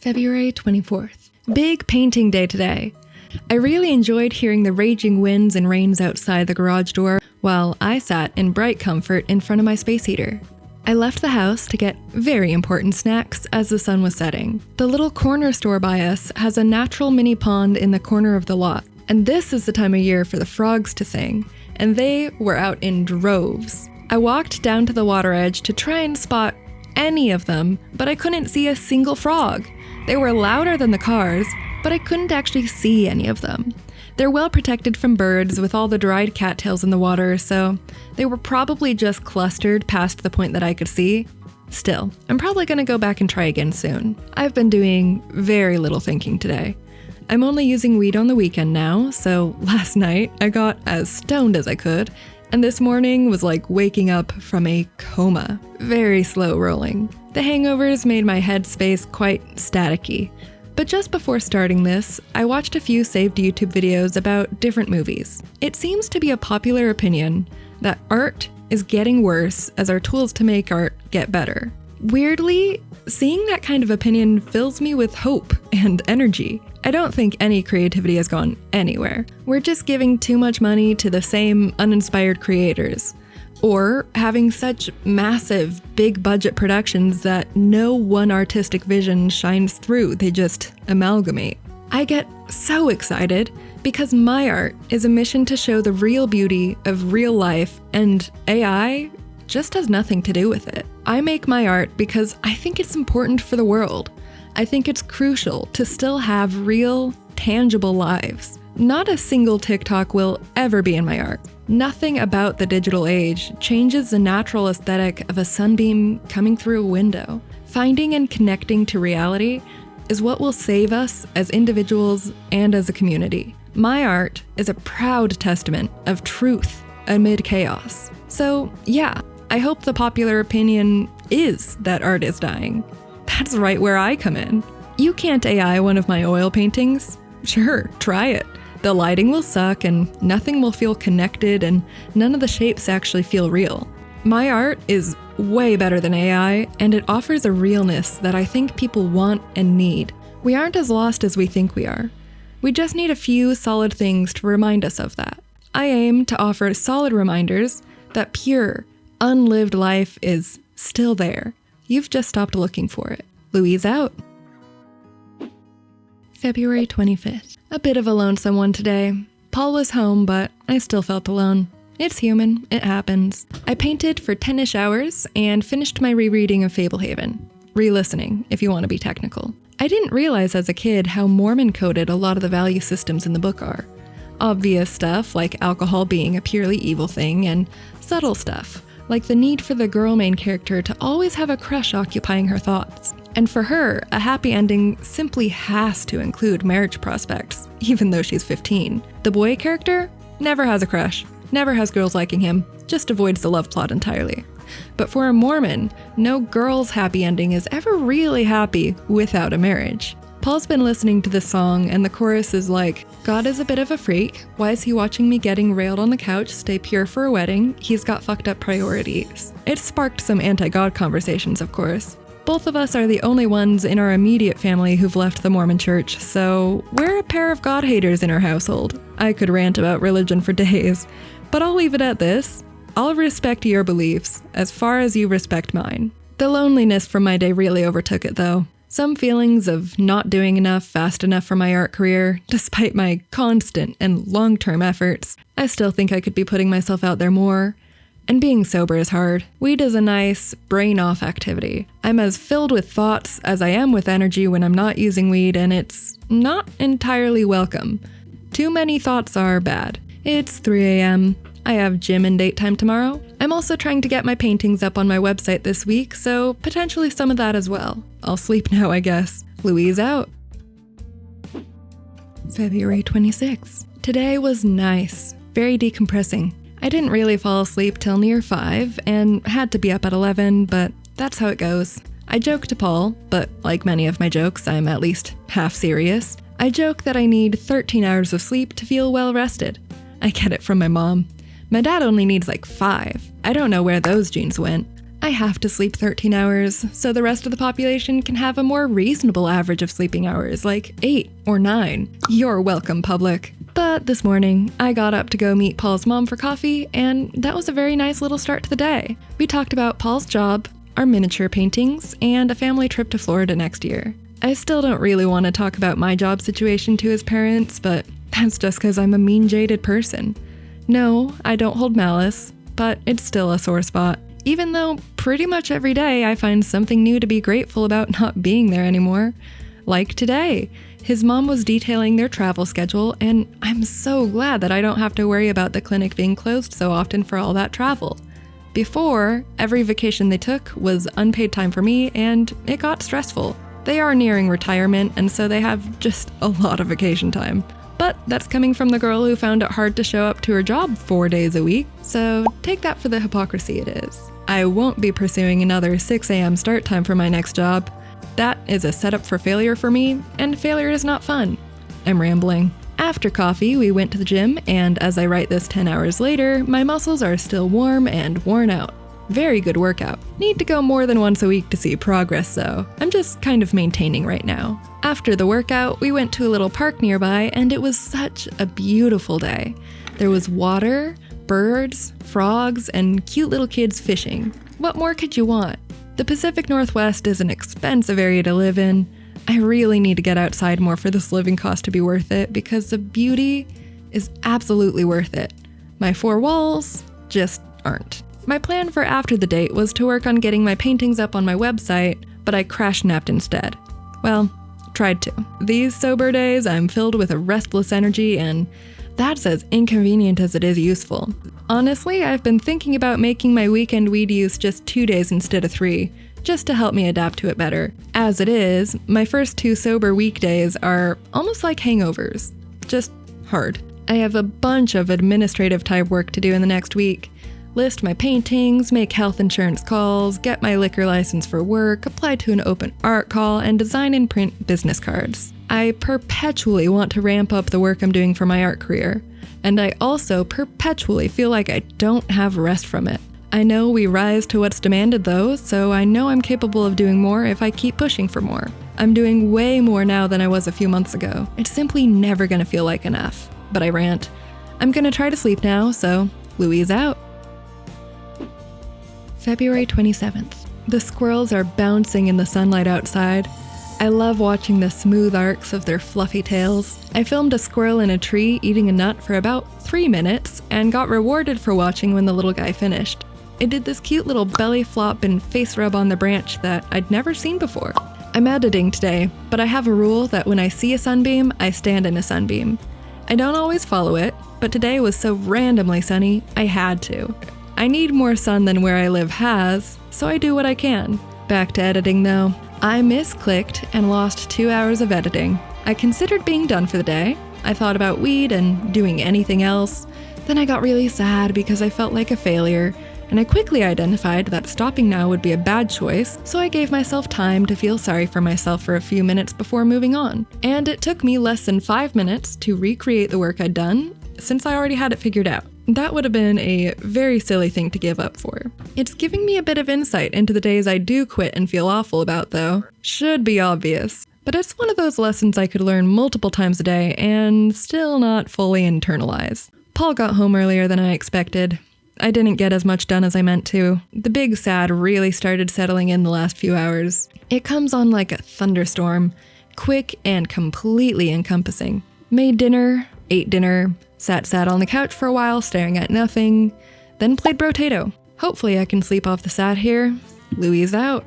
February 24th. Big painting day today. I really enjoyed hearing the raging winds and rains outside the garage door while I sat in bright comfort in front of my space heater. I left the house to get very important snacks as the sun was setting. The little corner store by us has a natural mini pond in the corner of the lot, and this is the time of year for the frogs to sing, and they were out in droves. I walked down to the water edge to try and spot any of them, but I couldn't see a single frog. They were louder than the cars, but I couldn't actually see any of them. They're well protected from birds with all the dried cattails in the water, so they were probably just clustered past the point that I could see. Still, I'm probably gonna go back and try again soon. I've been doing very little thinking today. I'm only using weed on the weekend now, so last night I got as stoned as I could, and this morning was like waking up from a coma. Very slow rolling. The hangovers made my headspace quite staticky. But just before starting this, I watched a few saved YouTube videos about different movies. It seems to be a popular opinion that art is getting worse as our tools to make art get better. Weirdly, seeing that kind of opinion fills me with hope and energy. I don't think any creativity has gone anywhere. We're just giving too much money to the same uninspired creators, or having such massive, big budget productions that no one artistic vision shines through, they just amalgamate. I get so excited because my art is a mission to show the real beauty of real life, and AI just has nothing to do with it. I make my art because I think it's important for the world. I think it's crucial to still have real, tangible lives. Not a single TikTok will ever be in my art. Nothing about the digital age changes the natural aesthetic of a sunbeam coming through a window. Finding and connecting to reality is what will save us as individuals and as a community. My art is a proud testament of truth amid chaos. So yeah, I hope the popular opinion is that art is dying. That's right where I come in. You can't AI one of my oil paintings? Sure, try it. The lighting will suck and nothing will feel connected and none of the shapes actually feel real. My art is way better than AI, and it offers a realness that I think people want and need. We aren't as lost as we think we are. We just need a few solid things to remind us of that. I aim to offer solid reminders that pure, unlived life is still there. You've just stopped looking for it. Louise out. February 25th. A bit of a lonesome one today. Paul was home, but I still felt alone. It's human, it happens. I painted for 10-ish hours and finished my rereading of Fablehaven. Re-listening, if you want to be technical. I didn't realize as a kid how Mormon-coded a lot of the value systems in the book are. Obvious stuff, like alcohol being a purely evil thing, and subtle stuff, like the need for the girl main character to always have a crush occupying her thoughts. And for her, a happy ending simply has to include marriage prospects, even though she's 15. The boy character never has a crush, never has girls liking him, just avoids the love plot entirely. But for a Mormon, no girl's happy ending is ever really happy without a marriage. Paul's been listening to this song, and the chorus is like, God is a bit of a freak. Why is he watching me getting railed on the couch? Stay pure for a wedding. He's got fucked up priorities. It sparked some anti-God conversations, of course. Both of us are the only ones in our immediate family who've left the Mormon church, so we're a pair of God haters in our household. I could rant about religion for days, but I'll leave it at this. I'll respect your beliefs as far as you respect mine. The loneliness from my day really overtook it, though. Some feelings of not doing enough fast enough for my art career, despite my constant and long-term efforts. I still think I could be putting myself out there more. And being sober is hard. Weed is a nice, brain-off activity. I'm as filled with thoughts as I am with energy when I'm not using weed, and it's not entirely welcome. Too many thoughts are bad. It's 3 a.m. I have gym and date time tomorrow. I'm also trying to get my paintings up on my website this week, so potentially some of that as well. I'll sleep now, I guess. Louise out. February 26th. Today was nice. Very decompressing. I didn't really fall asleep till near 5 and had to be up at 11, but that's how it goes. I joke to Paul, but like many of my jokes, I'm at least half serious. I joke that I need 13 hours of sleep to feel well rested. I get it from my mom. My dad only needs like 5. I don't know where those genes went. I have to sleep 13 hours, so the rest of the population can have a more reasonable average of sleeping hours, like 8 or 9. You're welcome, public. But this morning, I got up to go meet Paul's mom for coffee, and that was a very nice little start to the day. We talked about Paul's job, our miniature paintings, and a family trip to Florida next year. I still don't really want to talk about my job situation to his parents, but that's just because I'm a mean, jaded person. No, I don't hold malice, but it's still a sore spot. Even though pretty much every day I find something new to be grateful about not being there anymore. Like today, his mom was detailing their travel schedule, and I'm so glad that I don't have to worry about the clinic being closed so often for all that travel. Before, every vacation they took was unpaid time for me, and it got stressful. They are nearing retirement, and so they have just a lot of vacation time. But that's coming from the girl who found it hard to show up to her job 4 days a week, so take that for the hypocrisy it is. I won't be pursuing another 6 a.m. start time for my next job. That is a setup for failure for me, and failure is not fun. I'm rambling. After coffee, we went to the gym, and as I write this 10 hours later, my muscles are still warm and worn out. Very good workout. Need to go more than once a week to see progress though. I'm just kind of maintaining right now. After the workout, we went to a little park nearby, and it was such a beautiful day. There was water, birds, frogs, and cute little kids fishing. What more could you want? The Pacific Northwest is an expensive area to live in. I really need to get outside more for this living cost to be worth it, because the beauty is absolutely worth it. My 4 walls just aren't. My plan for after the date was to work on getting my paintings up on my website, but I crash-napped instead. Well, tried to. These sober days, I'm filled with a restless energy, and that's as inconvenient as it is useful. Honestly, I've been thinking about making my weekend weed use just 2 days instead of 3, just to help me adapt to it better. As it is, my first 2 sober weekdays are almost like hangovers. Just hard. I have a bunch of administrative type work to do in the next week. List my paintings, make health insurance calls, get my liquor license for work, apply to an open art call, and design and print business cards. I perpetually want to ramp up the work I'm doing for my art career, and I also perpetually feel like I don't have rest from it. I know we rise to what's demanded though, so I know I'm capable of doing more if I keep pushing for more. I'm doing way more now than I was a few months ago. It's simply never gonna feel like enough. But I rant. I'm gonna try to sleep now, so Louise out. February 27th. The squirrels are bouncing in the sunlight outside. I love watching the smooth arcs of their fluffy tails. I filmed a squirrel in a tree eating a nut for about 3 minutes and got rewarded for watching when the little guy finished. It did this cute little belly flop and face rub on the branch that I'd never seen before. I'm editing today, but I have a rule that when I see a sunbeam, I stand in a sunbeam. I don't always follow it, but today was so randomly sunny, I had to. I need more sun than where I live has, so I do what I can. Back to editing though. I misclicked and lost 2 hours of editing. I considered being done for the day. I thought about weed and doing anything else. Then I got really sad because I felt like a failure, and I quickly identified that stopping now would be a bad choice, so I gave myself time to feel sorry for myself for a few minutes before moving on. And it took me less than 5 minutes to recreate the work I'd done, since I already had it figured out. That would have been a very silly thing to give up for. It's giving me a bit of insight into the days I do quit and feel awful about though. Should be obvious. But it's one of those lessons I could learn multiple times a day and still not fully internalize. Paul got home earlier than I expected. I didn't get as much done as I meant to. The big sad really started settling in the last few hours. It comes on like a thunderstorm, quick and completely encompassing. Made dinner, ate dinner, sat on the couch for a while staring at nothing, then played Brotato. Hopefully I can sleep off the sad here. Louise out.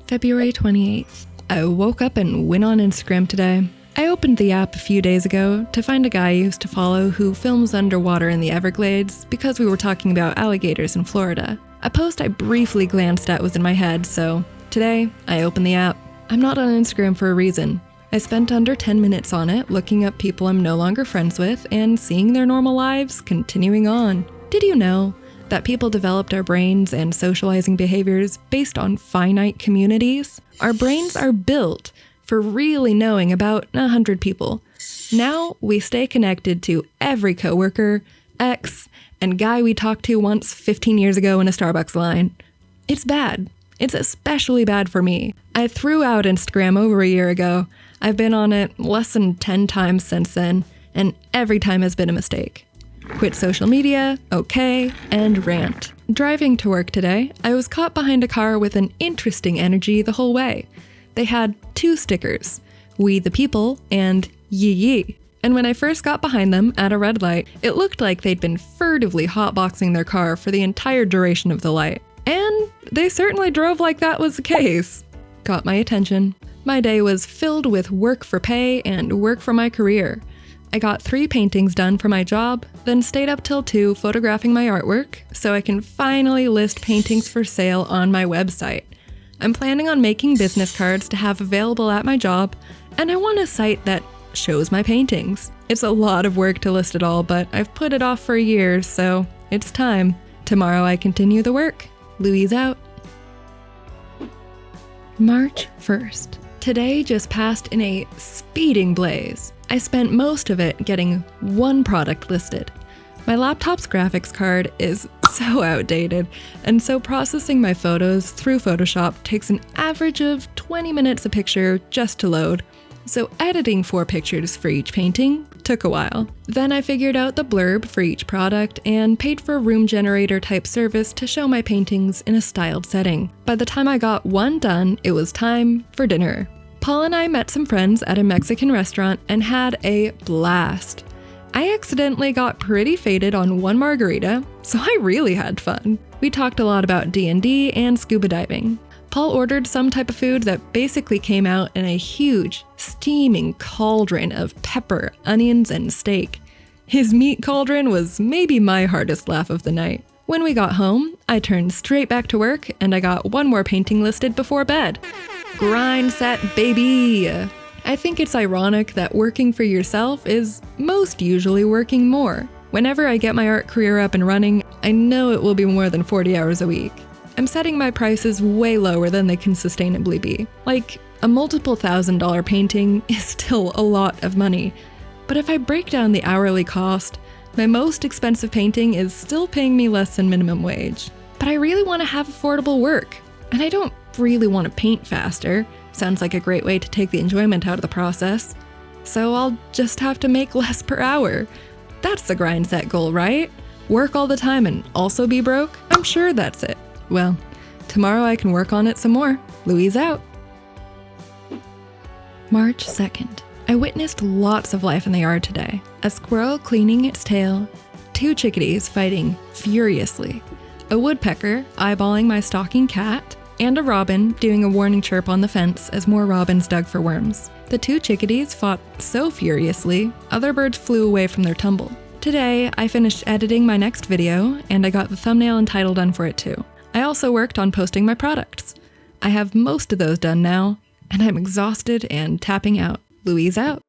February 28th. I woke up and went on Instagram today. I opened the app a few days ago to find a guy I used to follow who films underwater in the Everglades because we were talking about alligators in Florida. A post I briefly glanced at was in my head, so today I opened the app. I'm not on Instagram for a reason. I spent under 10 minutes on it looking up people I'm no longer friends with and seeing their normal lives continuing on. Did you know that people developed our brains and socializing behaviors based on finite communities? Our brains are built for really knowing about 100 people. Now we stay connected to every coworker, ex, and guy we talked to once 15 years ago in a Starbucks line. It's bad. It's especially bad for me. I threw out Instagram over a year ago. I've been on it less than 10 times since then, and every time has been a mistake. Quit social media, okay, and rant. Driving to work today, I was caught behind a car with an interesting energy the whole way. They had 2 stickers, We the People and Yee Yee. And when I first got behind them at a red light, it looked like they'd been furtively hotboxing their car for the entire duration of the light. And they certainly drove like that was the case. Got my attention. My day was filled with work for pay and work for my career. I got 3 paintings done for my job, then stayed up till 2 photographing my artwork so I can finally list paintings for sale on my website. I'm planning on making business cards to have available at my job, and I want a site that shows my paintings. It's a lot of work to list it all, but I've put it off for a year, so it's time. Tomorrow I continue the work. Louise out. March 1st. Today just passed in a speeding blaze. I spent most of it getting 1 product listed. My laptop's graphics card is so outdated, and so processing my photos through Photoshop takes an average of 20 minutes a picture just to load. So editing 4 pictures for each painting took a while. Then I figured out the blurb for each product and paid for a room generator type service to show my paintings in a styled setting. By the time I got 1 done, it was time for dinner. Paul and I met some friends at a Mexican restaurant and had a blast. I accidentally got pretty faded on 1 margarita, so I really had fun. We talked a lot about D&D and scuba diving. Paul ordered some type of food that basically came out in a huge, steaming cauldron of pepper, onions, and steak. His meat cauldron was maybe my hardest laugh of the night. When we got home, I turned straight back to work and I got 1 more painting listed before bed. Grind set, baby! I think it's ironic that working for yourself is most usually working more. Whenever I get my art career up and running, I know it will be more than 40 hours a week. I'm setting my prices way lower than they can sustainably be. Like, a multiple $1,000 painting is still a lot of money. But if I break down the hourly cost, my most expensive painting is still paying me less than minimum wage. But I really want to have affordable work. And I don't really want to paint faster. Sounds like a great way to take the enjoyment out of the process. So I'll just have to make less per hour. That's the grind set goal, right? Work all the time and also be broke? I'm sure that's it. Well, tomorrow I can work on it some more. Louise out. March 2nd. I witnessed lots of life in the yard today. A squirrel cleaning its tail, 2 chickadees fighting furiously, a woodpecker eyeballing my stalking cat, and a robin doing a warning chirp on the fence as more robins dug for worms. The 2 chickadees fought so furiously, other birds flew away from their tumble. Today, I finished editing my next video, and I got the thumbnail and title done for it too. I also worked on posting my products. I have most of those done now, and I'm exhausted and tapping out. Louise out.